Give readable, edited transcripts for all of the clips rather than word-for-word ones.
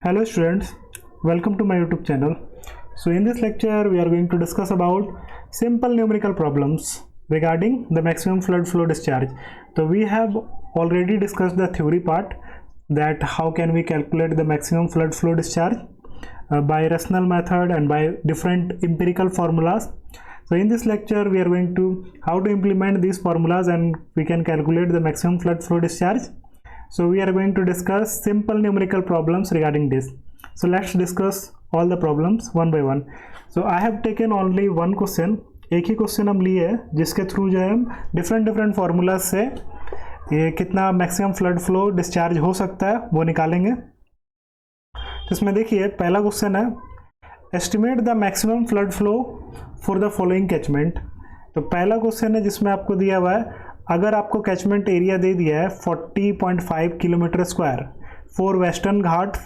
Hello students, welcome to my YouTube channel. So in this lecture we are going to discuss about simple numerical problems regarding the maximum fluid flow discharge. So we have already discussed the theory part, that how can we calculate the maximum fluid flow discharge by rational method and by different empirical formulas. So in this lecture we are going to how to implement these formulas and we can calculate the maximum fluid flow discharge. So we are going to discuss simple numerical problems regarding this. So let's discuss all the problems one by one. So I have taken only one question. एक ही question हम लिए जिसके through जो है हम different formulas से ये कितना मैक्सिमम फ्लड फ्लो डिस्चार्ज हो सकता है वो निकालेंगे. तो इसमें देखिए पहला क्वेश्चन है estimate the maximum flood flow for the following catchment. तो पहला क्वेश्चन है जिसमें आपको दिया हुआ है अगर आपको कैचमेंट एरिया दे दिया है 40.5 kilometre square for western Ghat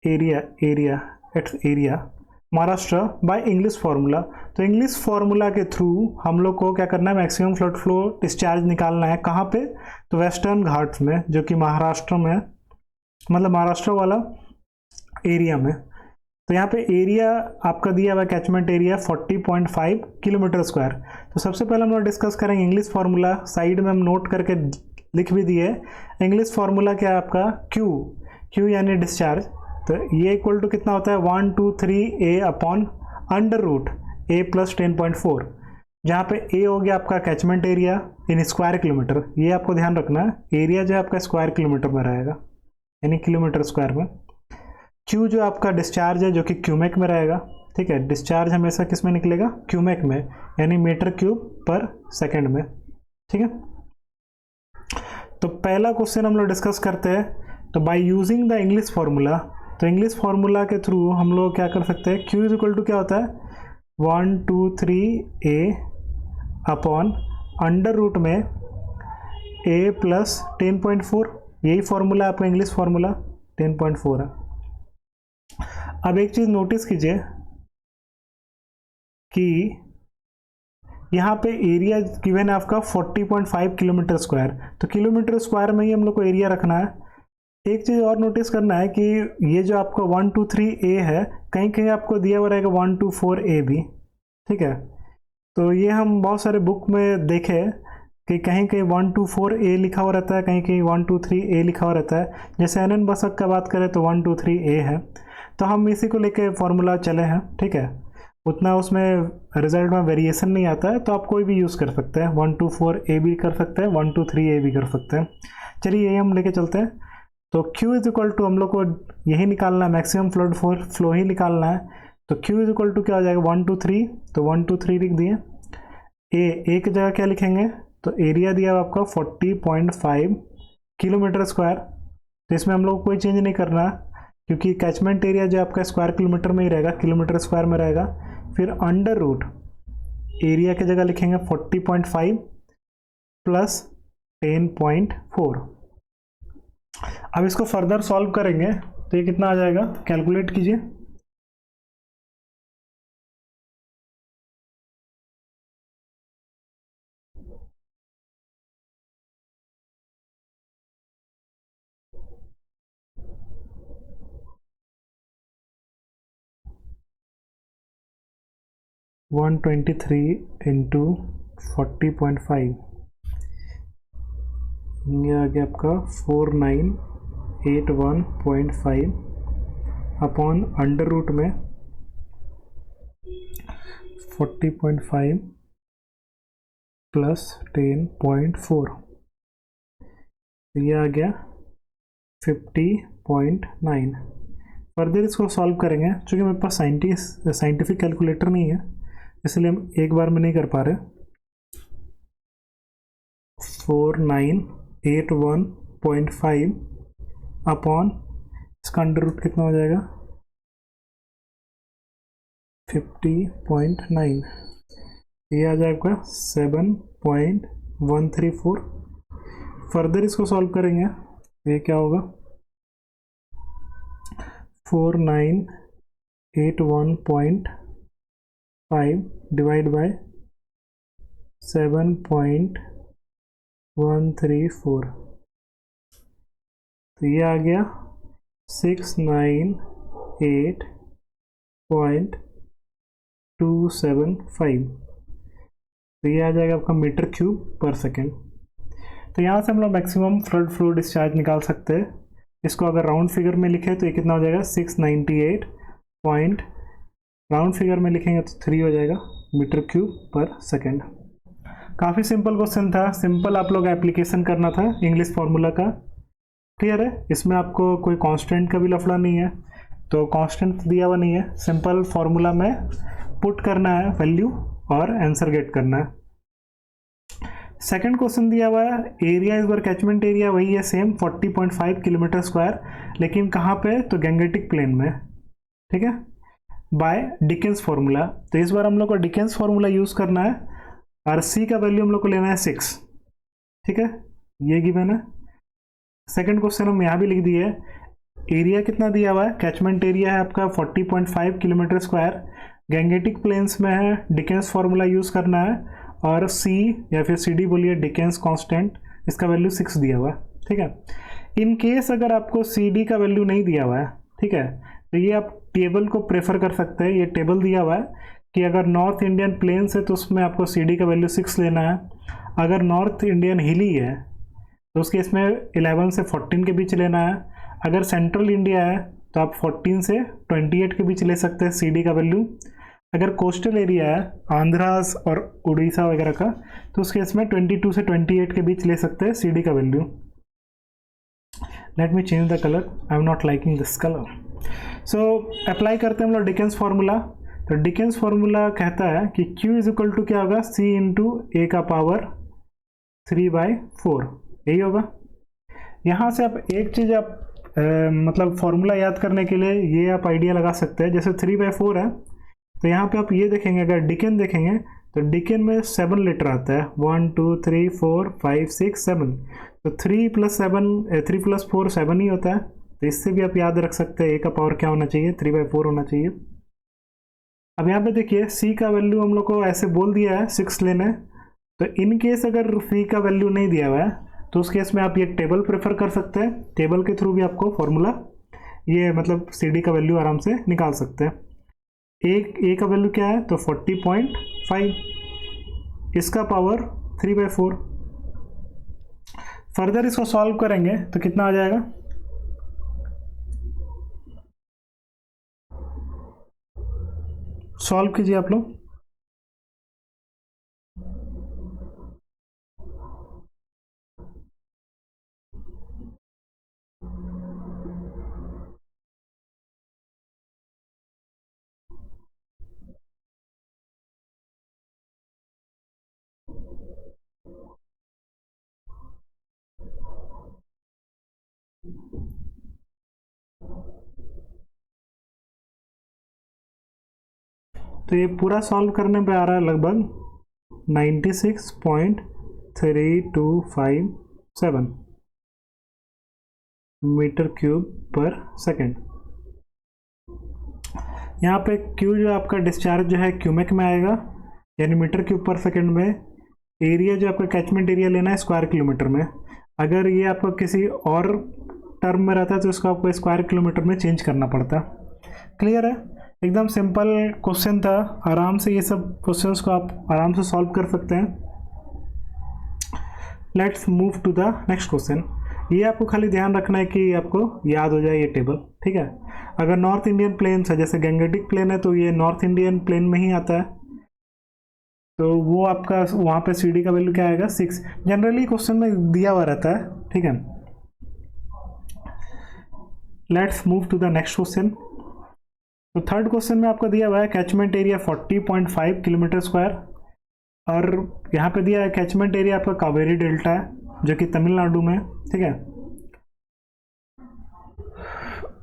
area Maharashtra by English formula. तो इंग्लिश फार्मूला के थ्रू हम लोग को क्या करना है, मैक्सिमम फ्लड फ्लो डिस्चार्ज निकालना है. कहाँ पे? तो वेस्टर्न घाट्स में, जो कि महाराष्ट्र में, मतलब महाराष्ट्र वाला एरिया में. तो यहाँ पे एरिया आपका दिया हुआ कैचमेंट एरिया 40.5 किलोमीटर स्क्वायर. तो सबसे पहले हम लोग डिस्कस करेंगे इंग्लिश फार्मूला. साइड में हम नोट करके लिख भी दिए. इंग्लिश फार्मूला क्या है आपका? क्यू यानी डिस्चार्ज. तो ये इक्वल टू कितना होता है 123 ए अपॉन अंडर रूट ए प्लस 10.4, जहाँ पे ए हो गया आपका catchment area in square kilometre. ये आपको ध्यान रखना है, एरिया जो है आपका स्क्वायर किलोमीटर में रहेगा यानी किलोमीटर स्क्वायर में. क्यू जो आपका डिस्चार्ज है जो कि क्यूमेक में रहेगा. ठीक है, डिस्चार्ज हमेशा किस में निकलेगा? क्यूमेक में, यानी मीटर क्यूब पर सेकंड में. ठीक है, तो पहला क्वेश्चन हम लोग डिस्कस करते हैं. तो by using the English formula, तो इंग्लिश फार्मूला के थ्रू हम लोग क्या कर सकते हैं, क्यू इज इक्वल टू क्या होता है 123 ए अपॉन अंडर रूट में ए प्लस 10.4. यही फार्मूला है आपका इंग्लिश फार्मूला, 10.4 है. अब एक चीज नोटिस कीजिए कि यहाँ पे एरिया गिवन है आपका 40.5 किलोमीटर स्क्वायर. तो किलोमीटर स्क्वायर में ही हम लोग को एरिया रखना है. एक चीज और नोटिस करना है कि ये जो आपका 123 ए है, कहीं कहीं आपको दिया हुआ रहेगा 124 ए भी. ठीक है, तो ये हम बहुत सारे बुक में देखे कि कहीं कहीं 124 ए लिखा हुआ रहता है, कहीं कहीं 123 ए लिखा हुआ रहता है. जैसे एन बसक का बात करें तो 123 ए है. तो हम इसी को लेके फॉर्मूला चले हैं. ठीक है, उतना उसमें रिजल्ट में वेरिएशन नहीं आता है, तो आप कोई भी यूज़ कर सकते हैं. 124 ए भी कर सकते हैं, 123 ए भी कर सकते हैं. चलिए यही हम लेके चलते हैं. तो Q इज इक्वल टू हम लोग को यही निकालना है, मैक्सिमम फ्लड फ्लो ही निकालना है. तो Q इज इक्वल टू क्या हो जाएगा 123. तो 123 लिख दिए. ए की जगह क्या लिखेंगे? तो एरिया दिया हुआ आपका 40.5 किलोमीटर स्क्वायर. तो इसमें हम लोग को कोई चेंज नहीं करना है क्योंकि कैचमेंट एरिया जो आपका स्क्वायर किलोमीटर में ही रहेगा, किलोमीटर स्क्वायर में रहेगा. फिर अंडर रूट एरिया की जगह लिखेंगे 40.5 प्लस 10.4. अब इसको फर्दर सॉल्व करेंगे तो ये कितना आ जाएगा, कैलकुलेट कीजिए. वन 123 इंटू 40.5, ये आ गया आपका 4981.5 अपॉन अंडर रूट में 40.5 प्लस 10.4, ये आ गया 50.9. फर्दर इसको सॉल्व करेंगे. चूँकि मेरे पास साइंटिफिक कैलकुलेटर नहीं है इसलिए हम एक बार में नहीं कर पा रहे. 4981.5 अपॉन इसका अंडर रूट कितना हो जाएगा 50.9, ये आ जाएगा 7.134. फर्दर इसको सॉल्व करेंगे ये क्या होगा 4981.5 डिवाइड बाय 7.134. तो ये आ गया 698.275, तो ये आ जाएगा आपका मीटर क्यूब पर सेकेंड। तो यहाँ से हम लोग मैक्सिमम फ्लड फ्लो डिस्चार्ज निकाल सकते हैं। इसको अगर राउंड फिगर में लिखे तो ये कितना हो जाएगा 698 पॉइंट, राउंड फिगर में लिखेंगे तो 3 हो जाएगा मीटर क्यूब पर सेकेंड। काफ़ी सिंपल क्वेश्चन था, सिंपल आप लोग एप्लीकेशन करना था इंग्लिश फार्मूला का। क्लियर है, इसमें आपको कोई कांस्टेंट का भी लफड़ा नहीं है, तो कांस्टेंट दिया हुआ नहीं है, सिंपल फार्मूला में पुट करना है वैल्यू और आंसर गेट करना है। सेकंड क्वेश्चन दिया हुआ है एरिया इस बार कैचमेंट एरिया वही है सेम 40.5 किलोमीटर स्क्वायर, लेकिन कहाँ पे, तो गैंगेटिक प्लेन में, ठीक है, बाय डिकेंस फार्मूला। तो इस बार हम लोग को डिकेंस फार्मूला यूज करना है और सी का वैल्यू हम लोग को लेना है 6, ठीक है, ये गिवन है। सेकंड क्वेश्चन हम यहाँ भी लिख दिए, एरिया कितना दिया हुआ है, कैचमेंट एरिया है आपका 40.5 किलोमीटर स्क्वायर, गैंगेटिक प्लेन्स में है, डिकेंस फार्मूला यूज करना है, और सी या फिर सी डी बोलिए डिकेंस कांस्टेंट, इसका वैल्यू 6 दिया हुआ है, ठीक है। इन केस अगर आपको सी डी का वैल्यू नहीं दिया हुआ है, ठीक है, तो ये आप टेबल को प्रेफर कर सकते हैं। ये टेबल दिया हुआ है कि अगर नॉर्थ इंडियन प्लेन्स है तो उसमें आपको सी डी का वैल्यू 6 लेना है, अगर नॉर्थ इंडियन हिली है तो उसके इसमें 11 से 14 के बीच लेना है, अगर सेंट्रल इंडिया है तो आप 14 से 28 के बीच ले सकते हैं सी डी का वैल्यू, अगर कोस्टल एरिया है आंध्रास और उड़ीसा वगैरह का तो उसके इसमें 22 से 28 के बीच ले सकते हैं सी डी का value. Let me change the colour, I am not liking this colour. So apply करते हैं हम लोग डिकेंस फार्मूला। तो डिकेंस फार्मूला कहता है कि Q इज इक्वल टू क्या होगा, C इंटू ए का पावर 3/4, यही होगा। यहाँ से आप एक चीज़ आप मतलब फार्मूला याद करने के लिए ये आप आइडिया लगा सकते हैं, जैसे 3/4 है तो यहाँ पे आप ये देखेंगे, अगर डिकेन देखेंगे तो डिकेन में 7 लीटर आता है, 1 2 3 4 5 6 7, तो 3 + 4 7 ही होता है। तो इससे भी आप याद रख सकते हैं ए का पावर क्या होना चाहिए, 3/4 होना चाहिए। अब यहाँ पे देखिए सी का वैल्यू हम लोग को ऐसे बोल दिया है 6 लेना है, तो इन केस अगर सी का वैल्यू नहीं दिया हुआ है तो उस केस में आप ये टेबल प्रेफर कर सकते हैं, टेबल के थ्रू भी आपको फॉर्मूला ये मतलब सी डी का वैल्यू आराम से निकाल सकते हैं। ए का वैल्यू क्या है, तो 40.5, इसका पावर 3/4। फर्दर इसको सॉल्व करेंगे तो कितना आ जाएगा, सॉल्व कीजिए आप लोग। तो ये पूरा सॉल्व करने पे आ रहा है लगभग 96.3257 मीटर क्यूब पर सेकेंड। यहाँ पे Q जो आपका डिस्चार्ज जो है क्यूमेक में आएगा, यानी मीटर क्यूब पर सेकेंड में। एरिया जो आपका कैचमेंट एरिया लेना है स्क्वायर किलोमीटर में, अगर ये आपका किसी और टर्म में रहता है तो इसको आपको स्क्वायर किलोमीटर में चेंज करना पड़ता। क्लियर है, एकदम सिंपल क्वेश्चन था, आराम से ये सब क्वेश्चंस को आप आराम से सॉल्व कर सकते हैं। Let's move to the next question. ये आपको खाली ध्यान रखना है कि आपको याद हो जाए ये टेबल, ठीक है। अगर नॉर्थ इंडियन प्लेन्स है, जैसे गैंगेटिक प्लेन है तो ये नॉर्थ इंडियन प्लेन में ही आता है, तो वो आपका वहाँ पे सी डी का वैल्यू क्या आएगा 6, जनरली क्वेश्चन में दिया हुआ रहता है, ठीक है। Let's move to the next question. तो थर्ड क्वेश्चन में आपको दिया हुआ है कैचमेंट एरिया 40.5 किलोमीटर स्क्वायर, और यहाँ पे दिया है कैचमेंट एरिया आपका कावेरी डेल्टा है जो कि तमिलनाडु में, ठीक है।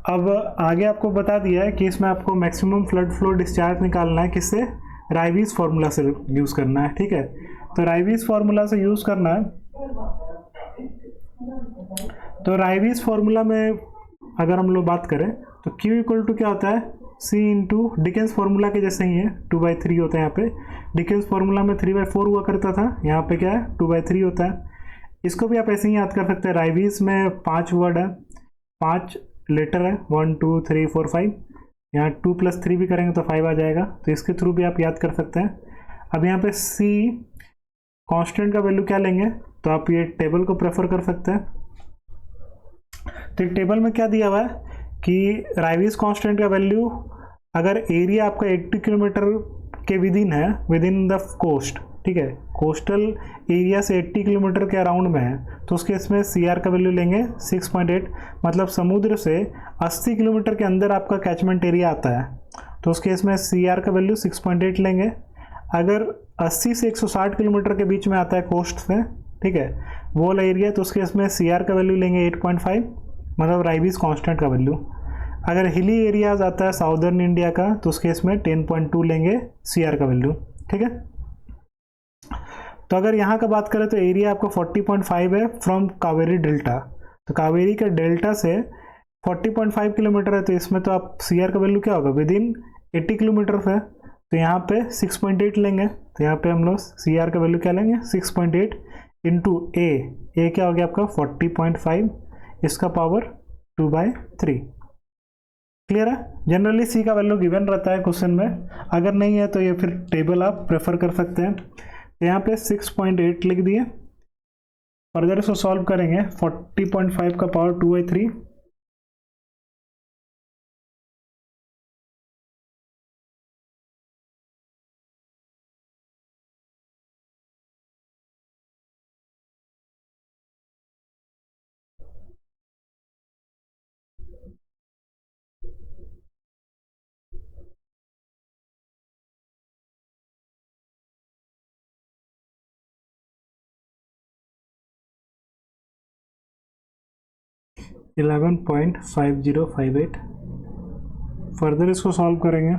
अब आगे आपको बता दिया है कि इसमें आपको मैक्सिमम फ्लड फ्लो डिस्चार्ज निकालना है, किससे, राइवीज फार्मूला से यूज़ करना है, ठीक है। तो राइवीज फार्मूला से यूज़ करना है, तो राइवीज फार्मूला में अगर हम लोग बात करें तो Q इक्वल टू क्या होता है, C इंटू डिकेंस फार्मूला के जैसे ही है, 2/3 होता है। यहाँ पे डिकेंस फार्मूला में 3/4 हुआ करता था, यहाँ पे क्या है 2/3 होता है। इसको भी आप ऐसे ही याद कर सकते हैं, राइवीज में 5 वर्ड है, 5 लेटर है 1 2 3 4 5, यहाँ 2 + 3 भी करेंगे तो 5 आ जाएगा, तो इसके थ्रू भी आप याद कर सकते हैं। अब यहाँ पे सी कांस्टेंट का वैल्यू क्या लेंगे, तो आप ये टेबल को प्रेफर कर सकते हैं। तो एक टेबल में क्या दिया हुआ है कि राइविस कांस्टेंट का वैल्यू, अगर एरिया आपका 80 किलोमीटर के विदिन है, विद इन द कोस्ट, ठीक है, कोस्टल एरिया से 80 किलोमीटर के अराउंड में है, तो उसके इसमें CR का वैल्यू लेंगे 6.8, मतलब समुद्र से 80 किलोमीटर के अंदर आपका कैचमेंट एरिया आता है, तो उसके इसमें CR का वैल्यू 6.8 लेंगे। अगर 80 से 160 किलोमीटर के बीच में आता है कोस्ट से, ठीक है, वो वाला एरिया, तो उसके इसमें CR का वैल्यू लेंगे 8.5, मतलब राइविस कांस्टेंट का वैल्यू। अगर हिली एरियाज आता है साउदर्न इंडिया का, तो उसके इसमें 10.2 लेंगे CR का वैल्यू, ठीक है। तो अगर यहाँ का बात करें तो एरिया आपका 40.5 है फ्रॉम कावेरी डेल्टा, तो कावेरी के डेल्टा से 40.5 किलोमीटर है, तो इसमें तो आप CR का वैल्यू क्या होगा, विद इन 80 किलोमीटर है, तो यहाँ पे 6.8 लेंगे, तो यहाँ पे हम लोग CR का वैल्यू क्या लेंगे 6.8 इंटू ए क्या हो गया आपका 40.5, इसका पावर 2/3। क्लियर है। जनरली सी का वैल्यू गिवन रहता है क्वेश्चन में, अगर नहीं है तो ये फिर टेबल आप प्रेफर कर सकते हैं। यहाँ पे 6.8 लिख दिए, फर्दर इसको सॉल्व करेंगे, 40.5 का पावर 2/3, $11.5058। फर्दर इसको सॉल्व करेंगे,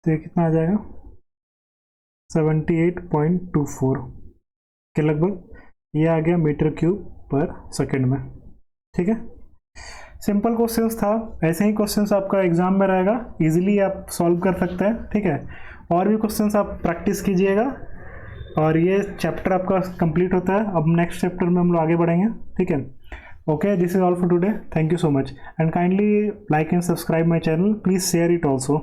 तो ये कितना आ जाएगा 78.24 के लगभग, ये आ गया मीटर क्यूब पर सेकेंड में। ठीक है, सिंपल क्वेश्चंस था, ऐसे ही क्वेश्चंस आपका एग्जाम में रहेगा, इजीली आप सॉल्व कर सकते हैं। ठीक है, और भी क्वेश्चंस आप प्रैक्टिस कीजिएगा, और ये चैप्टर आपका कंप्लीट होता है। अब नेक्स्ट चैप्टर में हम लोग आगे बढ़ेंगे। ठीक है, okay, this is all for today, thank you so much, and kindly like and subscribe my channel, please share it also.